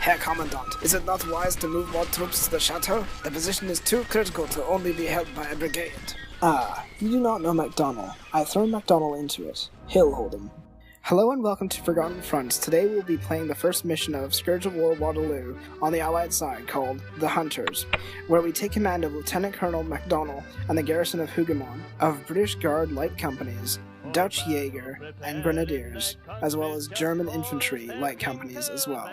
Herr Commandant, is it not wise to move more troops to the chateau? The position is too critical to only be held by a brigade. Ah, you do not know Macdonell. I've thrown Macdonell into it. He'll hold him. Hello and welcome to Forgotten Fronts. Today we'll be playing the first mission of Scourge of War Waterloo on the Allied side called The Hunters, where we take command of Lieutenant Colonel Macdonell and the garrison of Hougoumont, of British Guard light companies, Dutch Jaeger and Grenadiers, as well as German infantry light companies as well.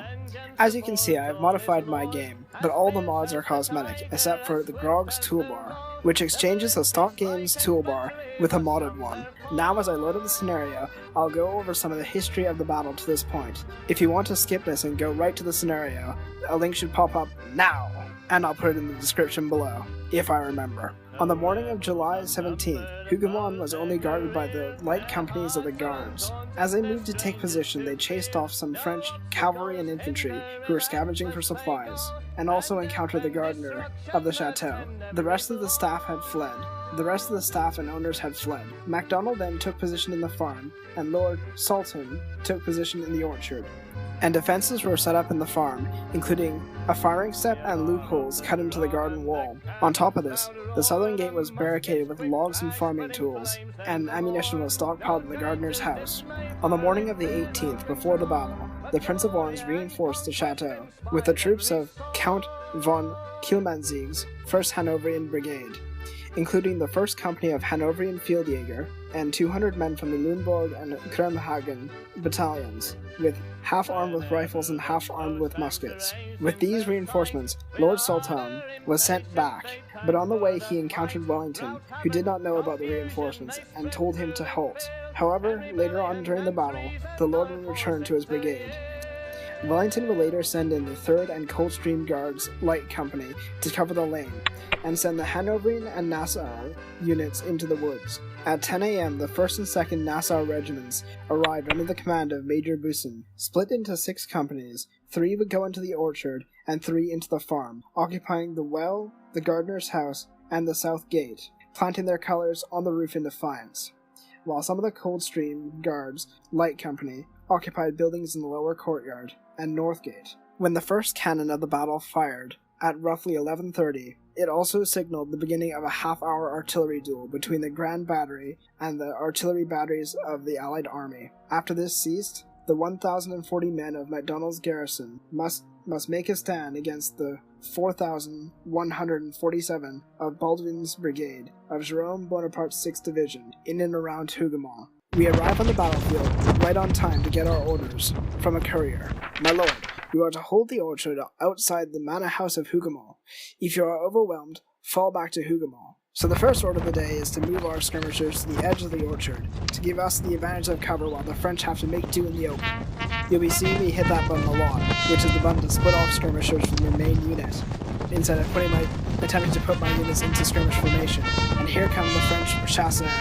As you can see, I have modified my game, but all the mods are cosmetic except for the Grog's toolbar, which exchanges the stock game's toolbar with a modded one. Now as I load up the scenario, I'll go over some of the history of the battle to this point. If you want to skip this and go right to the scenario, a link should pop up now, and I'll put it in the description below, if I remember. On the morning of July 17th, Hougoumont was only guarded by the light companies of the Guards. As they moved to take position, they chased off some French cavalry and infantry who were scavenging for supplies, and also encountered the gardener of the chateau. The rest of the staff had fled. The rest of the staff and owners had fled. Macdonell then took position in the farm, and Lord Saltoun took position in the orchard. And defenses were set up in the farm, including a firing step and loopholes cut into the garden wall. On top of this, the southern gate was barricaded with logs and farming tools, and ammunition was stockpiled in the gardener's house. On the morning of the 18th, before the battle, the Prince of Orange reinforced the chateau with the troops of Count von Kielmansegge's 1st Hanoverian Brigade, including the 1st Company of Hanoverian Fieldjäger and 200 men from the Lunebourg and Kremhagen battalions, with half armed with rifles and half armed with muskets. With these reinforcements, Lord Saltoun was sent back, but on the way he encountered Wellington, who did not know about the reinforcements, and told him to halt. However, later on during the battle, the Lord would return to his brigade. Wellington would later send in the 3rd and Coldstream Guards Light Company to cover the lane, and send the Hanoverian and Nassau units into the woods. At 10 a.m., the 1st and 2nd Nassau regiments arrived under the command of Major Busson. Split into 6 companies, 3 would go into the orchard, and 3 into the farm, occupying the well, the gardener's house, and the south gate, planting their colours on the roof in defiance, while some of the Coldstream Guards Light Company occupied buildings in the lower courtyard and north gate. When the first cannon of the battle fired, at roughly 11:30, it also signaled the beginning of a half-hour artillery duel between the Grand Battery and the artillery batteries of the Allied army. After this ceased, the 1,040 men of Macdonell's garrison must make a stand against the 4,147 of Baldwin's brigade of Jerome Bonaparte's 6th Division in and around Hougoumont. We arrive on the battlefield right on time to get our orders from a courier. My lord, you are to hold the orchard outside the manor house of Hougoumont. If you are overwhelmed, fall back to Hougoumont. So the first order of the day is to move our skirmishers to the edge of the orchard, to give us the advantage of cover while the French have to make do in the open. You'll be seeing me hit that button a lot, which is the button to split off skirmishers from your main unit, instead of attempting to put my units into skirmish formation. And here come the French chasseurs.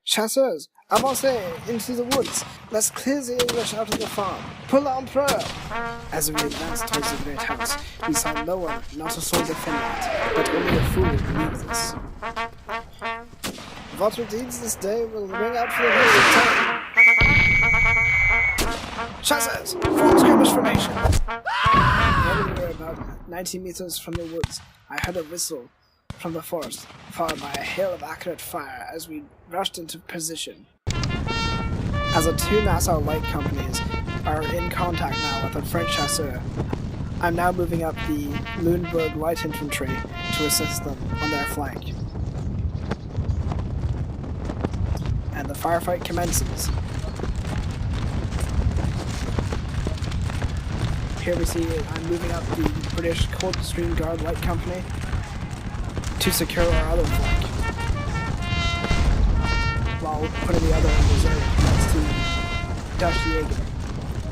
Chasseurs, avancez into the woods. Let's clear the English out of the farm. Pour l'empereur! As we advanced towards the great house, we saw no one, not a soul defend it, but only a fool would believe this. Votre deeds this day will ring out for the rest of time. Chasseurs, form skirmish formation! When we were about 90 meters from the woods, I heard a whistle from the forest, followed by a hail of accurate fire as we rushed into position. As the 2 Nassau light companies are in contact now with the French chasseurs, I'm now moving up the Lunebourg light infantry to assist them on their flank. And the firefight commences. Here we see I'm moving up the British Coldstream Guard Light Company to secure our other flank, while putting the other in reserve next to Dutch Jaeger.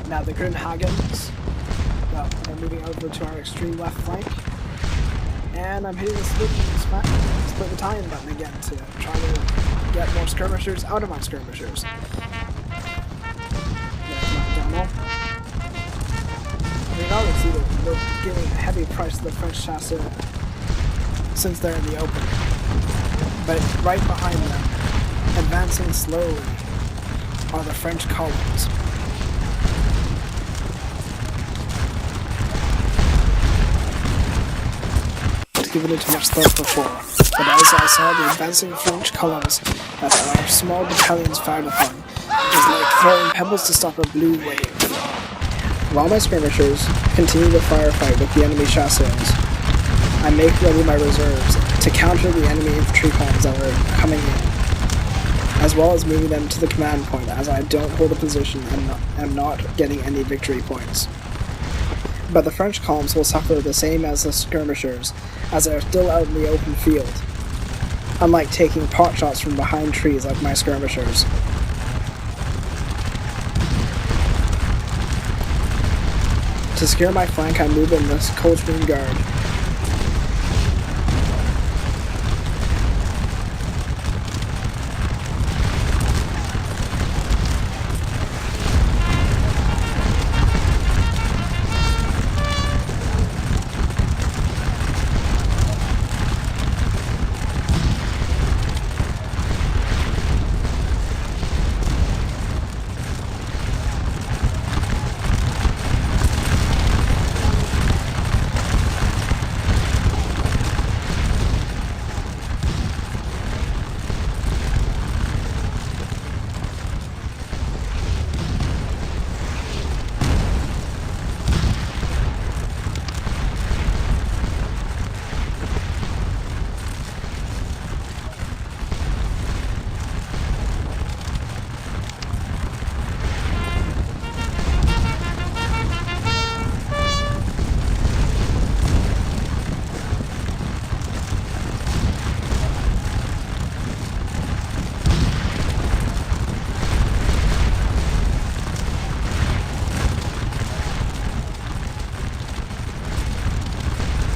Now the Grenhagens, well, they're moving over to our extreme left flank, and I'm hitting the split battalion button again to try to get more skirmishers out of my skirmishers. There's Macdonell. I mean, obviously we're giving a heavy price to the French chasseurs. since they're in the open. But right behind them, advancing slowly, are the French columns. Given it too much thought before, but as I saw the advancing French columns that our small battalions fired upon, it was like throwing pebbles to stop a blue wave. While my skirmishers continue the firefight with the enemy chasseurs, I make ready my reserves to counter the enemy infantry columns that are coming in, as well as moving them to the command point as I don't hold a position and am not getting any victory points. But the French columns will suffer the same as the skirmishers, as they are still out in the open field, unlike taking pot shots from behind trees like my skirmishers. To secure my flank, I move in this Coldstream Guard.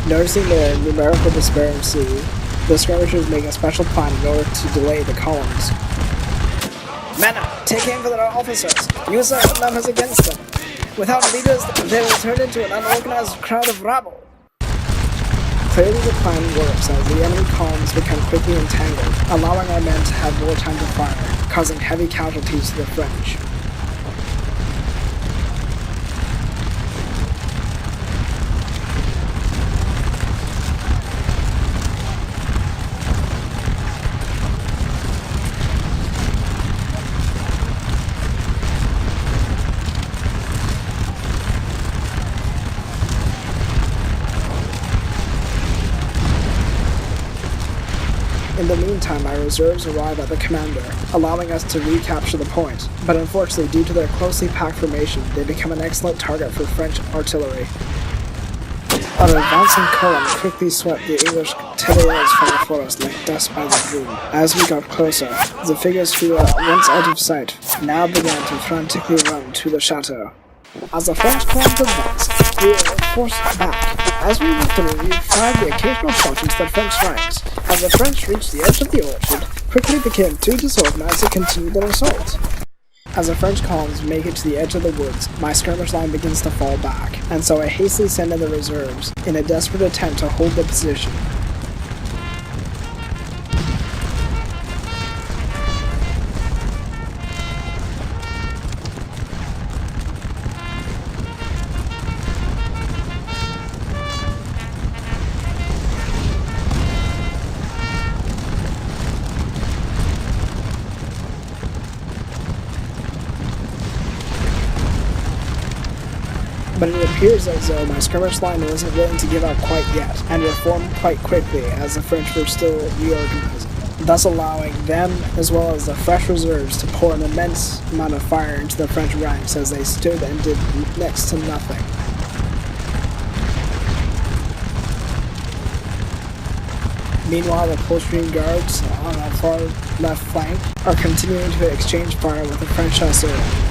Noticing the numerical disparity, the skirmishers make a special plan in order to delay the columns. Men up! Take aim for their officers! Use their numbers against them! Without leaders, they will turn into an unorganized crowd of rabble! Clearly the plan works as the enemy columns become quickly entangled, allowing our men to have more time to fire, causing heavy casualties to the French. In the meantime, my reserves arrive at the commander, allowing us to recapture the point, but unfortunately due to their closely packed formation, they become an excellent target for French artillery. Our advancing column quickly swept the English tirailleurs from the forest like dust by the wind. As we got closer, the figures who were once out of sight now began to frantically run to the chateau. As the French columns advanced, we were forced back. As we were through, we fired the occasional shot into the French ranks. As the French reached the edge of the orchard, quickly became too disorganized to continue their assault. As the French columns make it to the edge of the woods, my skirmish line begins to fall back, and so I hastily send in the reserves in a desperate attempt to hold the position. But it appears as though my skirmish line wasn't willing to give up quite yet, and reformed quite quickly as the French were still reorganizing, thus allowing them, as well as the fresh reserves, to pour an immense amount of fire into the French ranks as they stood and did next to nothing. Meanwhile, the Coldstream Guards on our far left flank are continuing to exchange fire with the French chasseurs.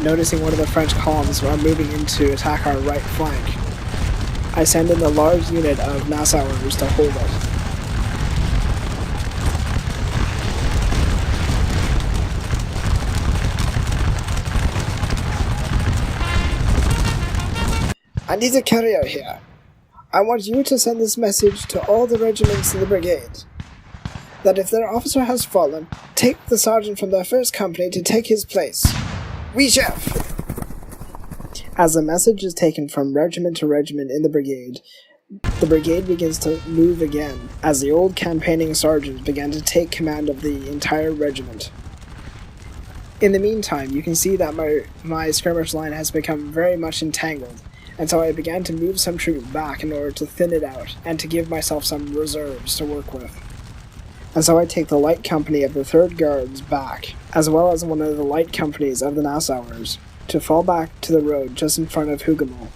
noticing one of the French columns are moving in to attack our right flank. I send in a large unit of Nassauers to hold it. I need a courier here. I want you to send this message to all the regiments in the brigade, that if their officer has fallen, take the sergeant from their first company to take his place. Oui, chef! As the message is taken from regiment to regiment in the brigade begins to move again, as the old campaigning sergeants began to take command of the entire regiment. In the meantime, you can see that my skirmish line has become very much entangled, and so I began to move some troops back in order to thin it out, and to give myself some reserves to work with. And so I take the light company of the 3rd Guards back, as well as one of the light companies of the Nassauers, to fall back to the road just in front of Hougoumont.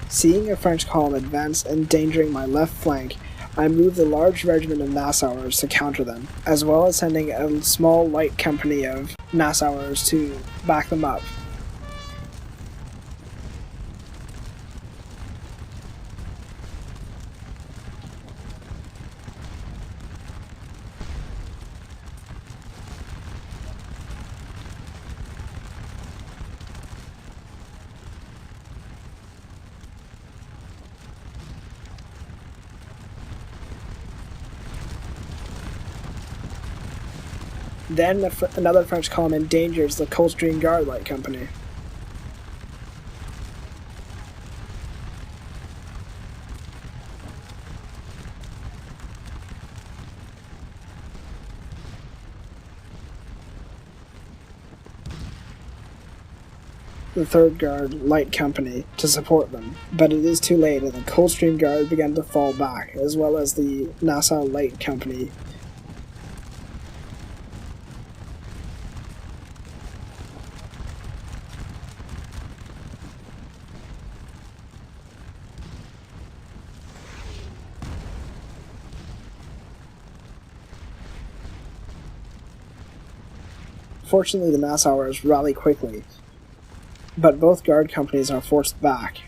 Seeing a French column advance, endangering my left flank, I moved a large regiment of Nassauers to counter them, as well as sending a small light company of Nassauers to back them up. Then another French column endangers the Coldstream Guard Light Company. The 3rd Guard Light Company to support them, but it is too late and the Coldstream Guard began to fall back, as well as the Nassau Light Company. Fortunately, the Nassauers rally quickly, but both guard companies are forced back.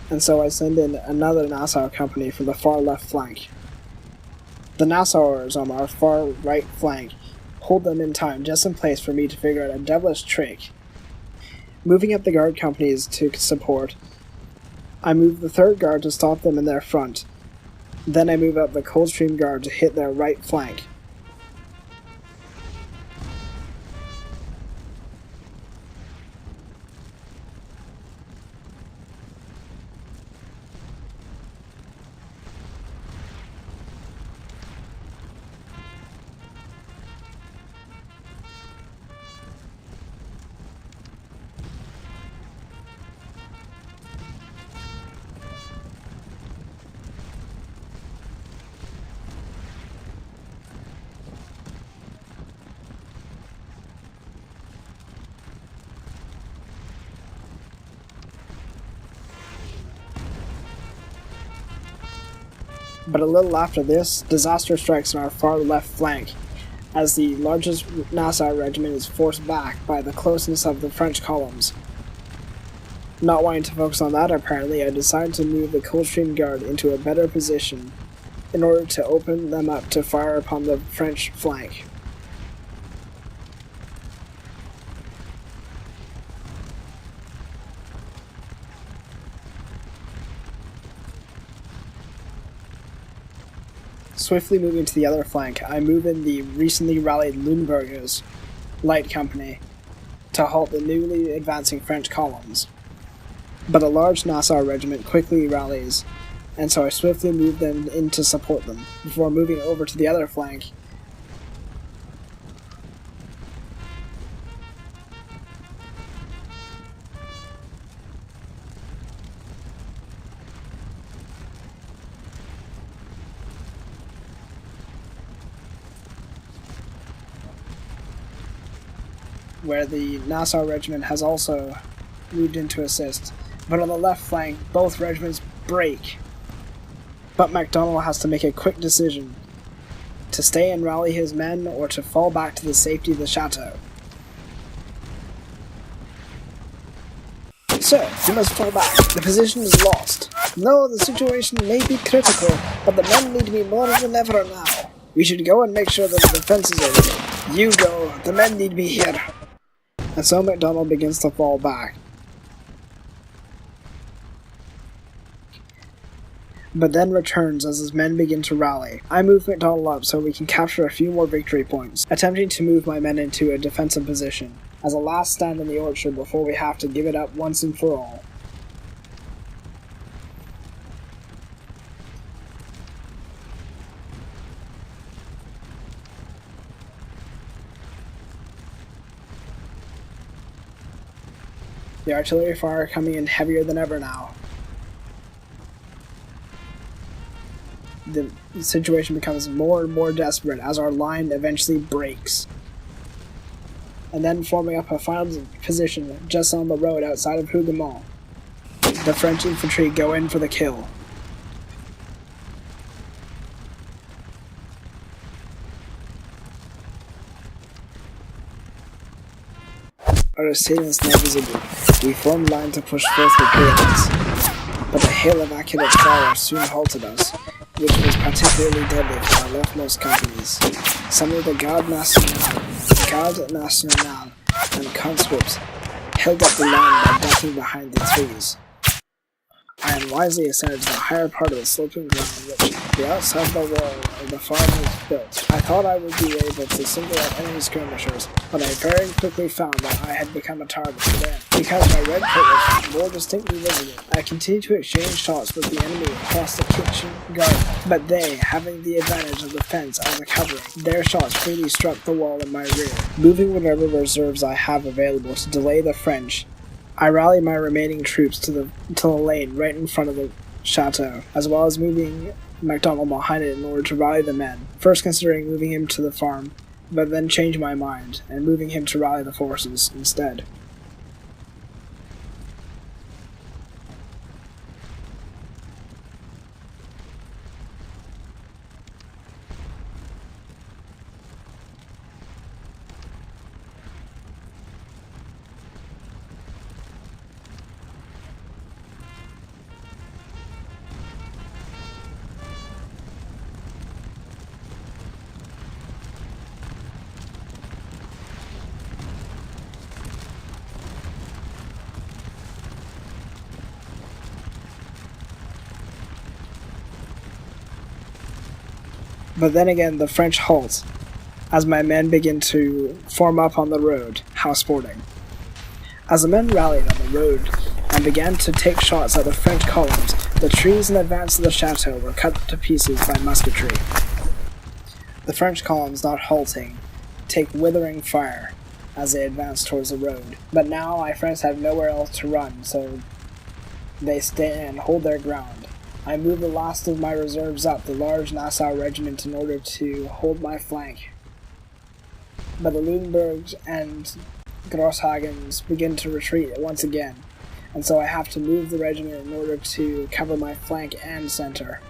And so I send in another Nassau company from the far left flank. The Nassauers on our far right flank hold them in time just in place for me to figure out a devilish trick. Moving up the guard companies to support, I move the 3rd Guard to stop them in their front. Then I move up the Coldstream Guard to hit their right flank. But a little after this, disaster strikes on our far left flank, as the largest Nassau regiment is forced back by the closeness of the French columns. Not wanting to focus on that, apparently, I decided to move the Coldstream Guard into a better position in order to open them up to fire upon the French flank. Swiftly moving to the other flank, I move in the recently rallied Lüneburgers Light Company to halt the newly advancing French columns. But a large Nassau regiment quickly rallies, and so I swiftly move them in to support them, before moving over to the other flank. Where the Nassau regiment has also moved in to assist. But on the left flank, both regiments break. But Macdonell has to make a quick decision, to stay and rally his men or to fall back to the safety of the chateau. Sir, you must fall back. The position is lost. No, the situation may be critical, but the men need me more than ever now. We should go and make sure that the defenses are ready. You go, the men need me here. And so Macdonell begins to fall back. But then returns as his men begin to rally. I move Macdonell up so we can capture a few more victory points, attempting to move my men into a defensive position, as a last stand in the orchard before we have to give it up once and for all. The artillery fire coming in heavier than ever now. The situation becomes more and more desperate as our line eventually breaks. And then forming up a final position just on the road outside of Hougoumont, the French infantry go in for the kill. Our assailants now visible, we formed line to push forth with bayonets, but a hail of accurate fire soon halted us, which was particularly deadly for our leftmost companies. Some of the Garde Nationale and conscripts held up the line by ducking behind the trees. I unwisely ascended to the higher part of the sloping ground which the outside of the wall of the farm was built. I thought I would be able to single out enemy skirmishers, but I very quickly found that I had become a target for them. Because my red coat was more distinctly visible, I continued to exchange shots with the enemy across the kitchen garden, but they, having the advantage of the fence as a covering, their shots freely struck the wall in my rear. Moving whatever reserves I have available to delay the French, I rallied my remaining troops to the lane right in front of the chateau, as well as moving Macdonell behind it in order to rally the men, first considering moving him to the farm, but then changed my mind, and moving him to rally the forces instead. But then again, the French halt, as my men begin to form up on the road, how sporting. As the men rallied on the road and began to take shots at the French columns, the trees in advance of the chateau were cut to pieces by musketry. The French columns, not halting, take withering fire as they advance towards the road. But now my friends have nowhere else to run, so they stay and hold their ground. I move the last of my reserves up, the large Nassau regiment, in order to hold my flank. But the Lüneburgs and Grosshagens begin to retreat once again, and so I have to move the regiment in order to cover my flank and center.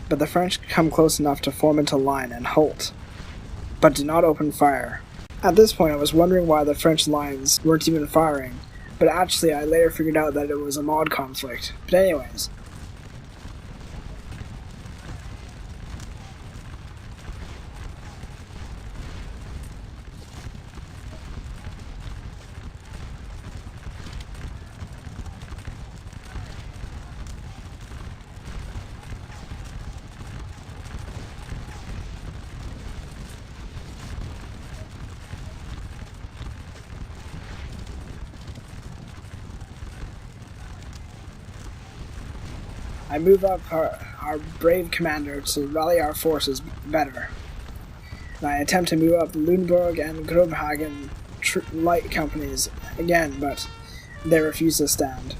but the French come close enough to form into line and halt, but do not open fire. At this point I was wondering why the French lines weren't even firing, but actually I later figured out that it was a mod conflict. But anyways, I move up our brave commander to rally our forces better, and I attempt to move up the Lunenburg and Grobhagen light companies again, but they refuse to stand.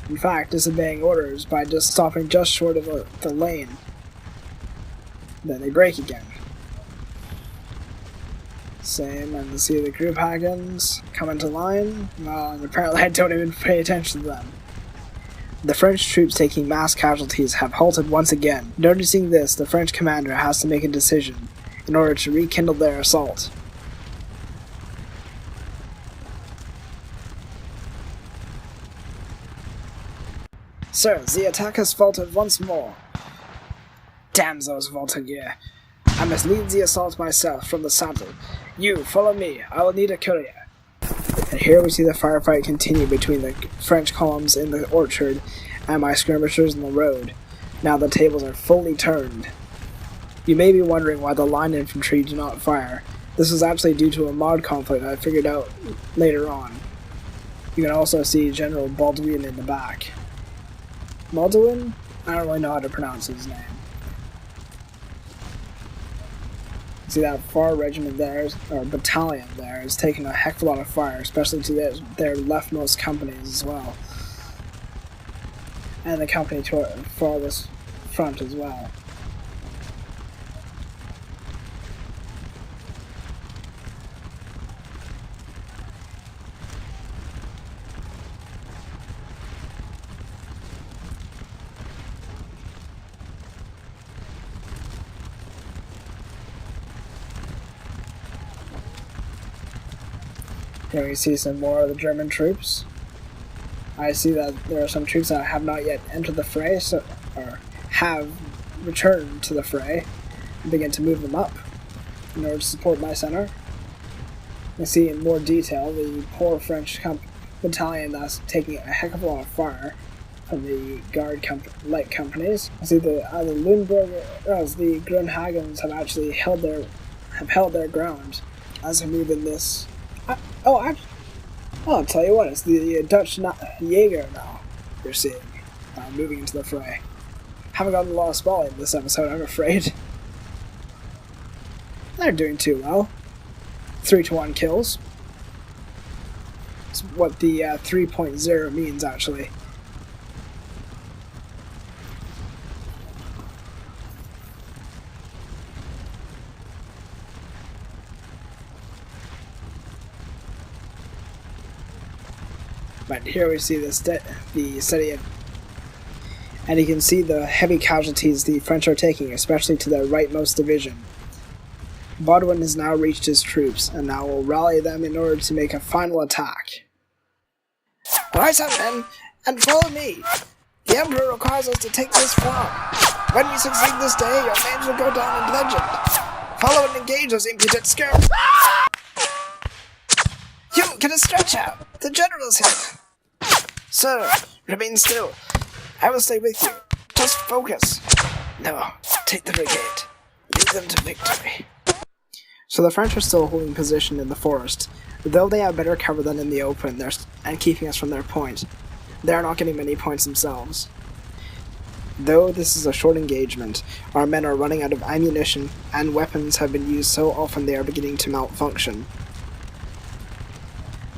In fact, disobeying orders by just stopping just short of the lane. Then they break again. Same, and to see the Grobhagens come into line, well, and apparently I don't even pay attention to them. The French troops taking mass casualties have halted once again. Noticing this, the French commander has to make a decision in order to rekindle their assault. Sir, the attack has faltered once more. Damn those Voltigeurs. I must lead the assault myself from the saddle. You, follow me. I will need a courier. And here we see the firefight continue between the French columns in the orchard and my skirmishers in the road. Now the tables are fully turned. You may be wondering why the line infantry do not fire. This is actually due to a mod conflict I figured out later on. You can also see General Baldwin in the back. Baldwin? I don't really know how to pronounce his name. See that far regiment there, or battalion there, is taking a heck of a lot of fire, especially to their leftmost companies as well. And the company to our farthest front as well. Here we see some more of the German troops. I see that there are some troops that have not yet entered the fray, or have returned to the fray, and begin to move them up in order to support my center. You see in more detail the poor French battalion that's taking a heck of a lot of fire from the guard light companies. I see the Lunenburg as the Grunhagens have actually held their ground as we move in this. I'll tell you what, it's the Dutch Jaeger now you're seeing, moving into the fray. Haven't gotten a lot of spalling in this episode, I'm afraid. They're doing too well. 3-1 kills. It's what the 3.0 means, actually. But here we see the city of, and you can see the heavy casualties the French are taking, especially to their rightmost division. Baudouin has now reached his troops, and now will rally them in order to make a final attack. Rise up, men, and follow me! The Emperor requires us to take this farm. When we succeed this day, your names will go down in legend. Follow and engage those impudent skirts! You, get a stretch out! The general's here! Sir, remain still. I will stay with you. Just focus. No, take the brigade. Lead them to victory. So the French are still holding position in the forest. Though they have better cover than in the open and keeping us from their point, they are not getting many points themselves. Though this is a short engagement, our men are running out of ammunition, and weapons have been used so often they are beginning to malfunction.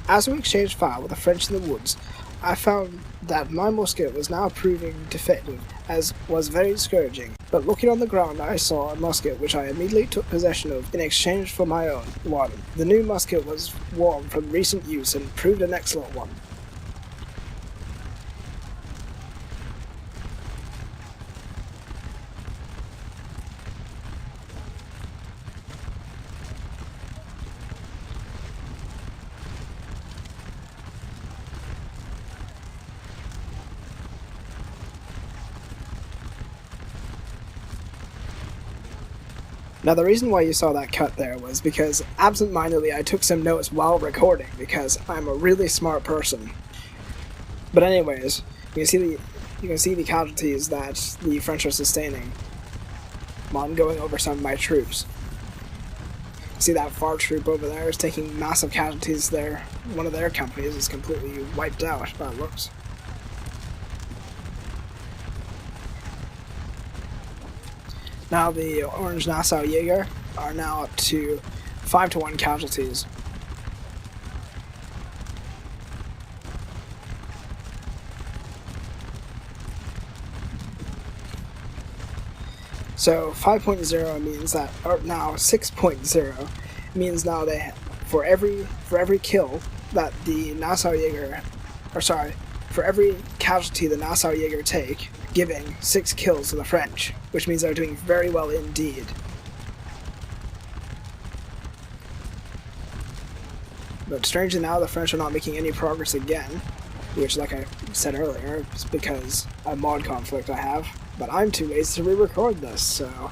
As we exchanged fire with the French in the woods, I found that my musket was now proving defective, as was very discouraging. But looking on the ground, I saw a musket which I immediately took possession of in exchange for my own one. The new musket was warm from recent use and proved an excellent one. Now, the reason why you saw that cut there was because absentmindedly I took some notes while recording because I'm a really smart person. But anyways, you can see the casualties that the French are sustaining. I'm going over some of my troops. See that far troop over there is taking massive casualties there. One of their companies is completely wiped out, by it looks. Now the Orange Nassau Jaeger are now up to 5-1 casualties. So 5.0 means that, or now 6.0 means now they, for every kill that the Nassau Jaeger, or sorry, for every casualty the Nassau Jaeger take, giving 6 kills to the French, which means they're doing very well indeed. But strangely now, the French are not making any progress again, which, like I said earlier, is because a mod conflict I have. But I'm too lazy to re-record this, so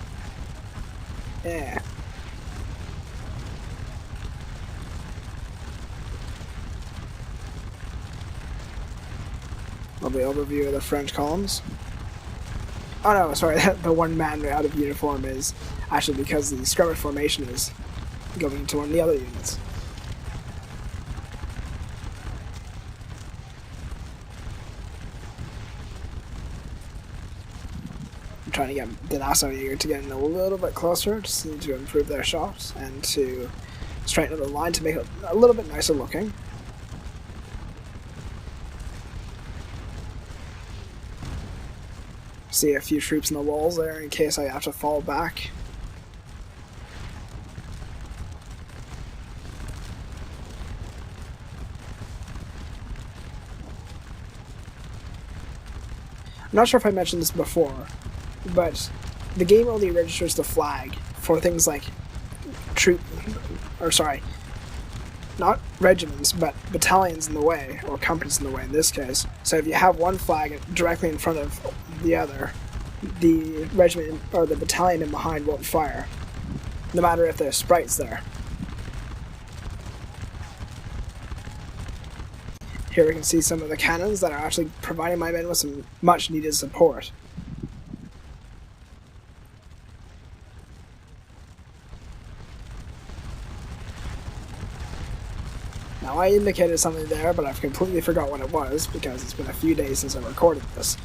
yeah. Lovely overview of the French columns. Oh no, sorry, the one man out of uniform is actually because the skirmish formation is going into one of the other units. I'm trying to get the Nassau Jaeger to get in a little bit closer, just need to improve their shots and to straighten up the line to make it a little bit nicer looking. See a few troops in the walls there in case I have to fall back. I'm not sure if I mentioned this before, but the game only registers the flag for things like not regiments, but battalions in the way, or companies in the way in this case. So if you have one flag directly in front of the other, the regiment or the battalion in behind won't fire, no matter if there's sprites there. Here we can see some of the cannons that are actually providing my men with some much needed support. Now I indicated something there, but I've completely forgot what it was because it's been a few days since I recorded this.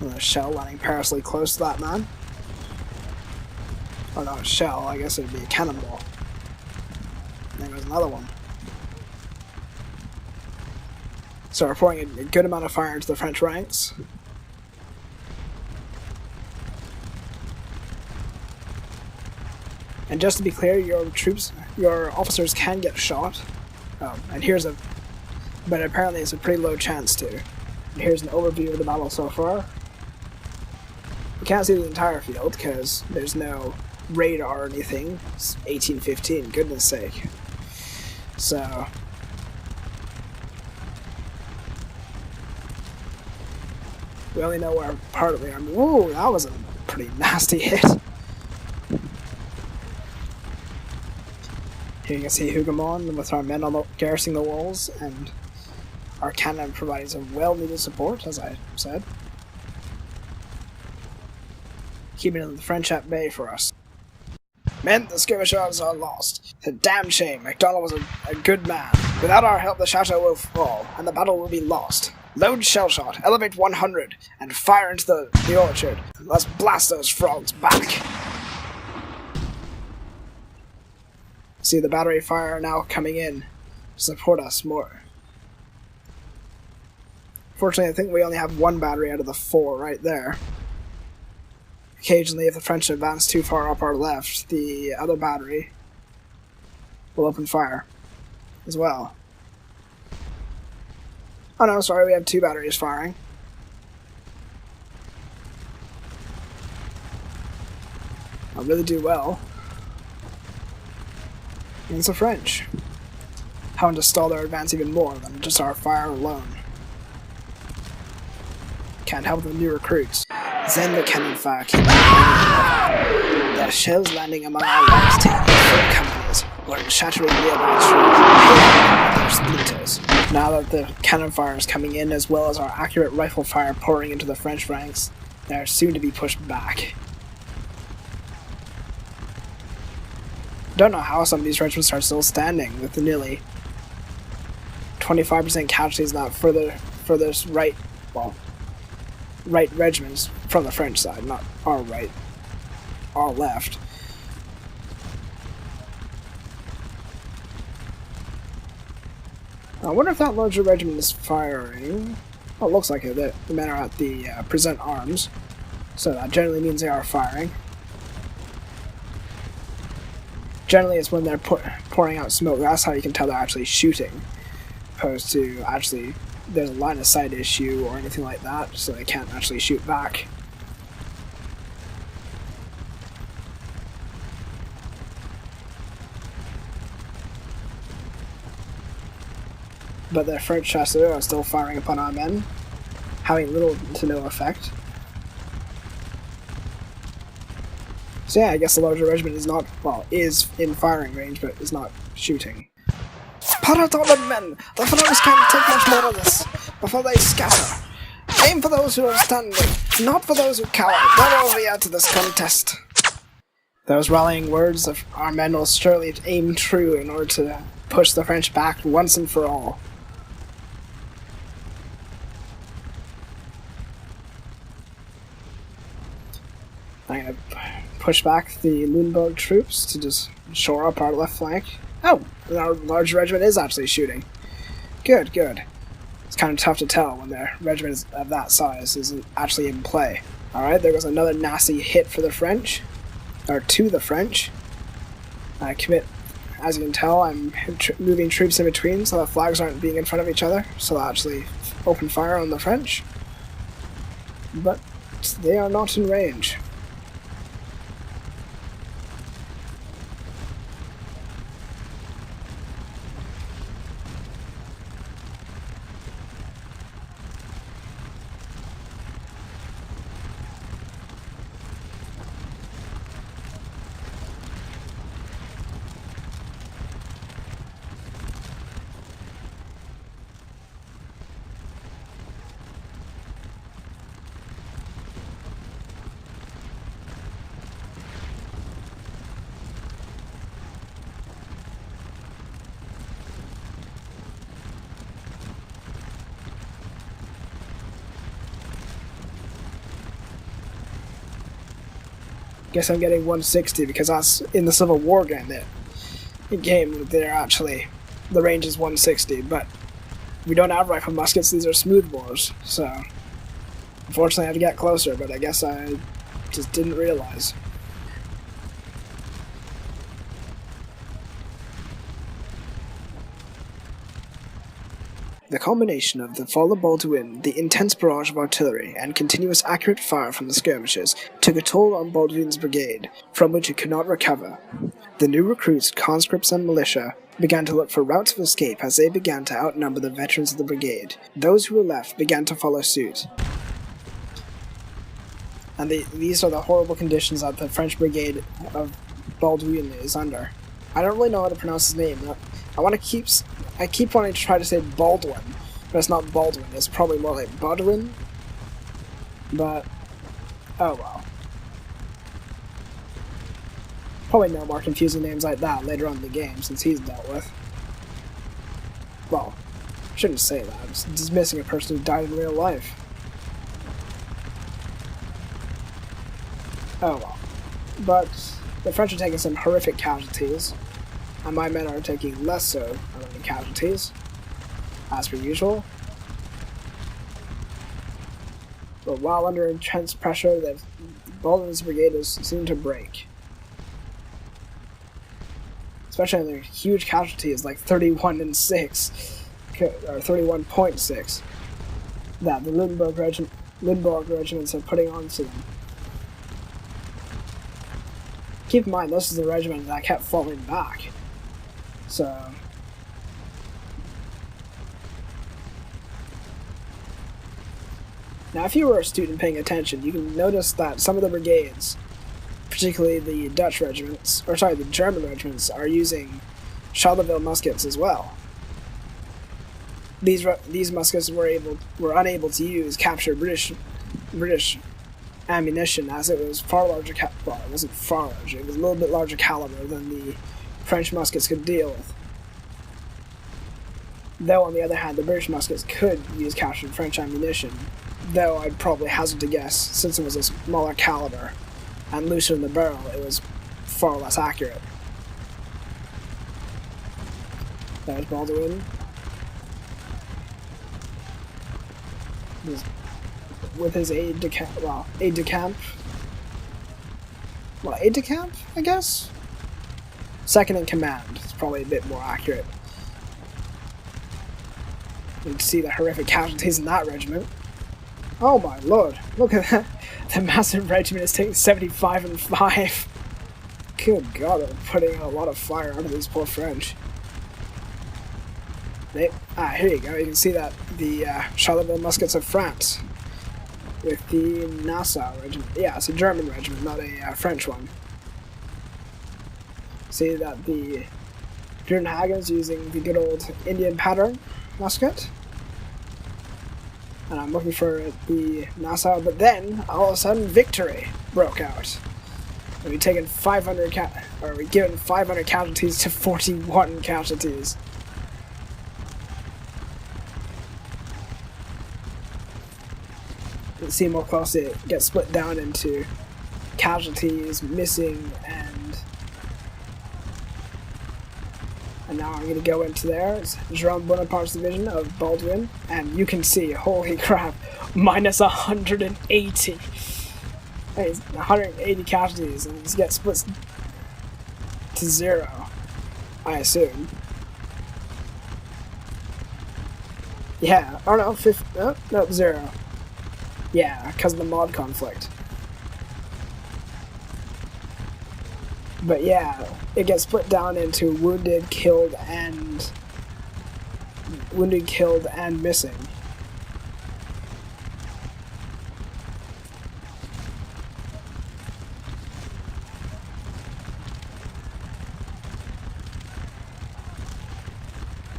Another shell landing perilously close to that man. Oh no, a shell, I guess it'd be a cannonball. There goes another one. So we're pouring a good amount of fire into the French ranks. And just to be clear, your officers can get shot. And but apparently it's a pretty low chance to. And here's an overview of the battle so far. You can't see the entire field because there's no radar or anything. It's 1815, goodness sake. So we only know where part of the army. Ooh, that was a pretty nasty hit. Here you can see Hougoumont with our men garrisoning the walls and our cannon providing some well-needed support, as I said. Keeping the French at bay for us. Men, the skirmishers are lost. It's a damn shame. Macdonell was a good man. Without our help, the chateau will fall, and the battle will be lost. Load shell shot, elevate 100, and fire into the orchard. Let's blast those frogs back. See the battery fire now coming in to support us more. Fortunately, I think we only have one battery out of the 4 right there. Occasionally, if the French advance too far up our left, the other battery will open fire as well. Oh no, sorry, we have 2 batteries firing. I'll really do well against the French, having to stall their advance even more than just our fire alone. can't help the new recruits. Then the cannon fire keep on. Their shells landing among our ranks taking four companies, or shattering nearby trees, their splinters. Now that the cannon fire is coming in, as well as our accurate rifle fire pouring into the French ranks, they are soon to be pushed back. Don't know how some of these regiments are still standing with the nearly 25% casualties in that furthest right regiments from the French side, not our right, our left. I wonder if that larger regiment is firing. Oh, it looks like it. The men are at the present arms, so that generally means they are firing. Generally, it's when they're pouring out smoke. That's how you can tell they're actually shooting, opposed to actually there's a line of sight issue or anything like that, so they can't actually shoot back. But the French chasseurs are still firing upon our men, having little to no effect. So yeah, I guess the larger regiment is not, well, is in firing range, but is not shooting. Pirate on men! The fellows can't take much more of this before they scatter. Aim for those who are standing, not for those who cower. Where are we at to this contest? Those rallying words of our men will surely aim true in order to push the French back once and for all. I'm going to push back the Lunenburg troops to just shore up our left flank. Oh, our large regiment is actually shooting. Good, good. It's kind of tough to tell when their regiment of that size isn't actually in play. Alright, there goes another nasty hit for the French. Or to the French. I commit, as you can tell, I'm moving troops in between so the flags aren't being in front of each other, so I'll actually open fire on the French. But they are not in range. Guess I'm getting 160 because that's in the Civil War game. They're actually, the range is 160, but we don't have rifle muskets, these are smoothbores, so unfortunately I had to get closer, but I guess I just didn't realize. The combination of the fall of Baldwin, the intense barrage of artillery, and continuous accurate fire from the skirmishers took a toll on Baldwin's brigade, from which it could not recover. The new recruits, conscripts, and militia began to look for routes of escape as they began to outnumber the veterans of the brigade. Those who were left began to follow suit. And these are the horrible conditions that the French brigade of Baldwin is under. I don't really know how to pronounce his name. I keep wanting to try to say Baldwin, but it's not Baldwin. It's probably more like Budwin. But, oh well. Probably no more confusing names like that later on in the game, since he's dealt with. Well, shouldn't say that. I'm just dismissing a person who died in real life. Oh well. But the French are taking some horrific casualties, and my men are taking less so of any casualties, as per usual. But while under intense pressure, Baldwin's brigade is soon to break. Especially on their huge casualties like 31 and 6, or 31.6, that the Lunenburg regiments are putting onto them. Keep in mind, this is the regiment that kept falling back. So, Now, if you were a student paying attention, you can notice that some of the brigades, particularly the the German regiments, are using Charleville muskets as well. These muskets were unable to use captured British ammunition, as it was far larger. Well, it wasn't far larger; it was a little bit larger caliber than the French muskets could deal with. Though, on the other hand, the British muskets could use captured French ammunition. Though I'd probably hazard to guess, since it was a smaller caliber and looser in the barrel, it was far less accurate. There's Baldwin. With his aide de camp, I guess? Second in command is probably a bit more accurate. You can see the horrific casualties in that regiment. Oh my lord, look at that. The massive regiment is taking 75 and 5. Good god, they're putting a lot of fire onto these poor French. Here you go, you can see that the Charleville muskets of France with the Nassau regiment. Yeah, it's a German regiment, not a French one. See that the Durnhagen's using the good old Indian pattern musket. And I'm looking for the Nassau, but then all of a sudden victory broke out. And we've taken 500 given 500 casualties to 41 casualties. You can see more closely, it gets split down into casualties, missing, and now I'm going to go into there. It's Jerome Bonaparte's division of Baldwin, and you can see, holy crap, minus 180. It's 180 casualties, and it gets split to 0, I assume. Yeah, oh no, no, 0. Yeah, because of the mod conflict. But yeah, it gets split down into wounded, killed, and missing.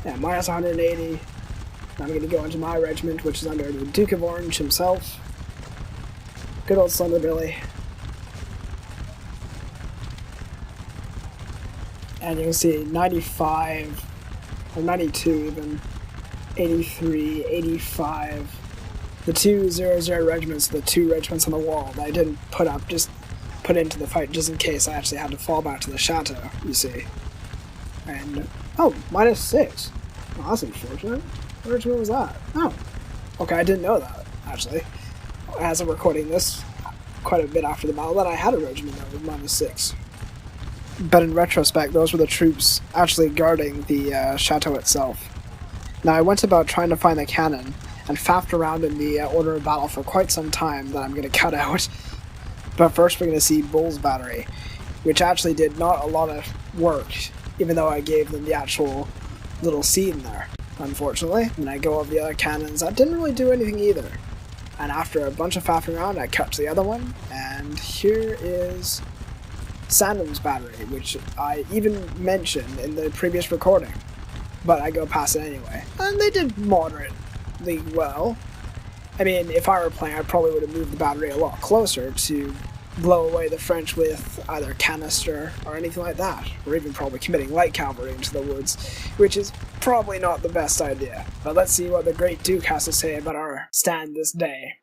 Yeah, minus 180. I'm going to go into my regiment, which is under the Duke of Orange himself. Good old Slender Billy. And you can see 95, or 92 even, 83, 85. The 200 regiments, the 2 regiments on the wall that I didn't just put into the fight just in case I actually had to fall back to the chateau, you see. And, oh, minus 6. Oh, that's unfortunate. What regiment was that? Oh. Okay, I didn't know that, actually. As I'm recording this, quite a bit after the battle, that I had a regiment that was minus 6. But in retrospect, those were the troops actually guarding the chateau itself. Now, I went about trying to find the cannon, and faffed around in the order of battle for quite some time that I'm going to cut out. But first we're going to see Bull's battery, which actually did not a lot of work, even though I gave them the actual little scene there. Unfortunately, when I go over the other cannons, that didn't really do anything either. And after a bunch of faffing around, I cut to the other one, and here is Sandham's battery, which I even mentioned in the previous recording. But I go past it anyway. And they did moderately well. I mean, if I were playing, I probably would have moved the battery a lot closer to blow away the French with either canister or anything like that, or even probably committing light cavalry into the woods, which is probably not the best idea. But let's see what the Great Duke has to say about our stand this day.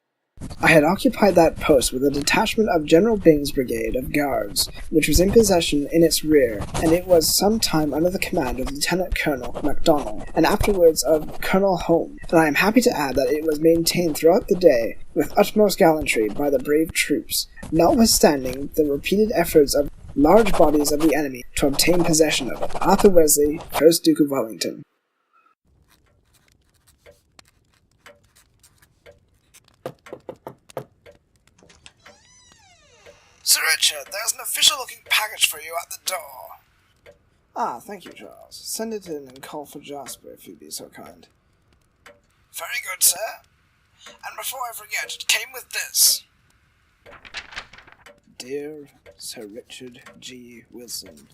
I had occupied that post with a detachment of General Byng's brigade of guards, which was in possession in its rear, and it was some time under the command of Lieutenant Colonel Macdonell, and afterwards of Colonel Home, and I am happy to add that it was maintained throughout the day with utmost gallantry by the brave troops, notwithstanding the repeated efforts of large bodies of the enemy to obtain possession of it. Arthur Wesley, 1st Duke of Wellington. Sir Richard, there's an official-looking package for you at the door. Ah, thank you, Charles. Send it in and call for Jasper, if you'd be so kind. Very good, sir. And before I forget, it came with this. Dear Sir Richard G. Wilson,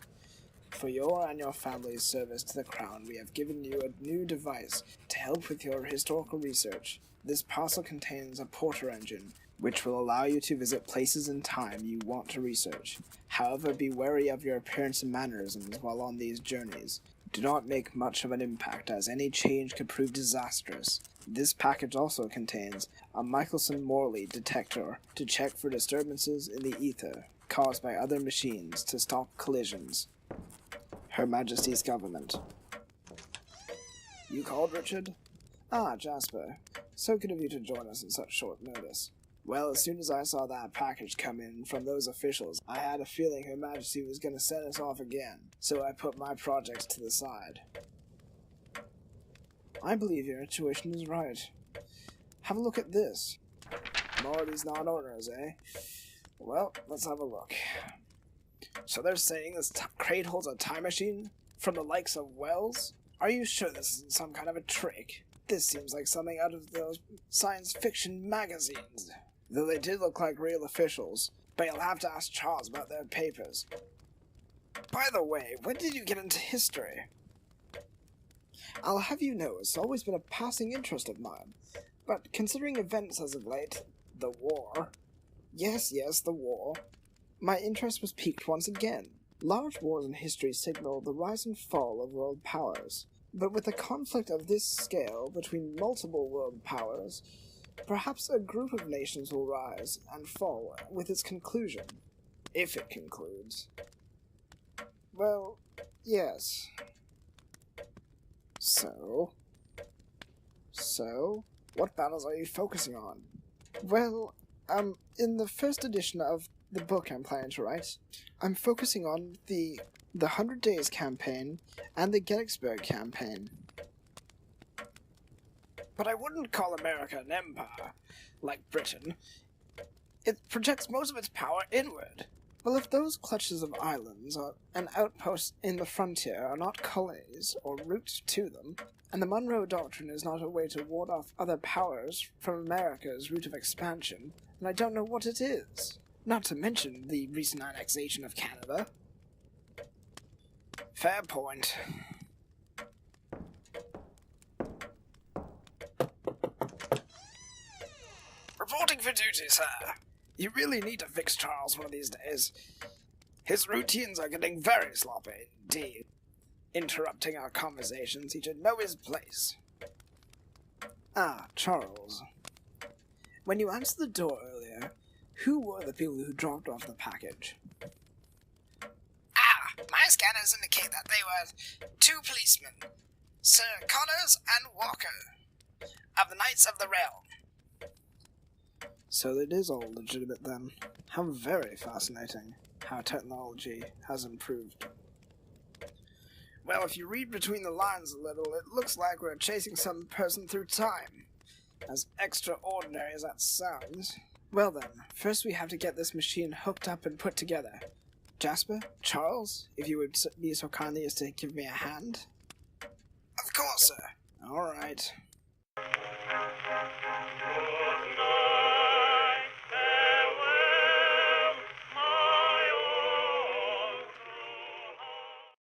for your and your family's service to the Crown, we have given you a new device to help with your historical research. This parcel contains a porter engine, which will allow you to visit places in time you want to research. However, be wary of your appearance and mannerisms while on these journeys. Do not make much of an impact, as any change could prove disastrous. This package also contains a Michelson-Morley detector to check for disturbances in the ether caused by other machines to stop collisions. Her Majesty's Government. You called, Richard? Ah, Jasper. So good of you to join us on such short notice. Well, as soon as I saw that package come in from those officials, I had a feeling Her Majesty was going to send us off again, so I put my projects to the side. I believe your intuition is right. Have a look at this. More of these non-owners, eh? Well, let's have a look. So they're saying this crate holds a time machine from the likes of Wells? Are you sure this isn't some kind of a trick? This seems like something out of those science fiction magazines. Though they did look like real officials, but you'll have to ask Charles about their papers. By the way, when did you get into history? I'll have you know it's always been a passing interest of mine, but considering events as of late, the war... Yes, the war. My interest was piqued once again. Large wars in history signal the rise and fall of world powers, but with a conflict of this scale between multiple world powers, perhaps a group of nations will rise and fall with its conclusion. If it concludes. Well, yes. So, what battles are you focusing on? Well, in the first edition of the book I'm planning to write, I'm focusing on the 100 Days campaign and the Gettysburg campaign. But I wouldn't call America an empire, like Britain. It projects most of its power inward. Well, if those clutches of islands and outposts in the frontier are not colonies or routes to them, and the Monroe Doctrine is not a way to ward off other powers from America's route of expansion, then I don't know what it is. Not to mention the recent annexation of Canada. Fair point. Reporting for duty, sir. You really need to fix Charles one of these days. His routines are getting very sloppy indeed. Interrupting our conversations, he should know his place. Ah, Charles. When you answered the door earlier, who were the people who dropped off the package? My scanners indicate that they were two policemen, Sir Connors and Walker, of the Knights of the Realm. So it is all legitimate then. How very fascinating how technology has improved. Well, if you read between the lines a little, it looks like we're chasing some person through time. As extraordinary as that sounds. Well then, first we have to get this machine hooked up and put together. Jasper? Charles? If you would be so kindly as to give me a hand? Of course, sir. All right.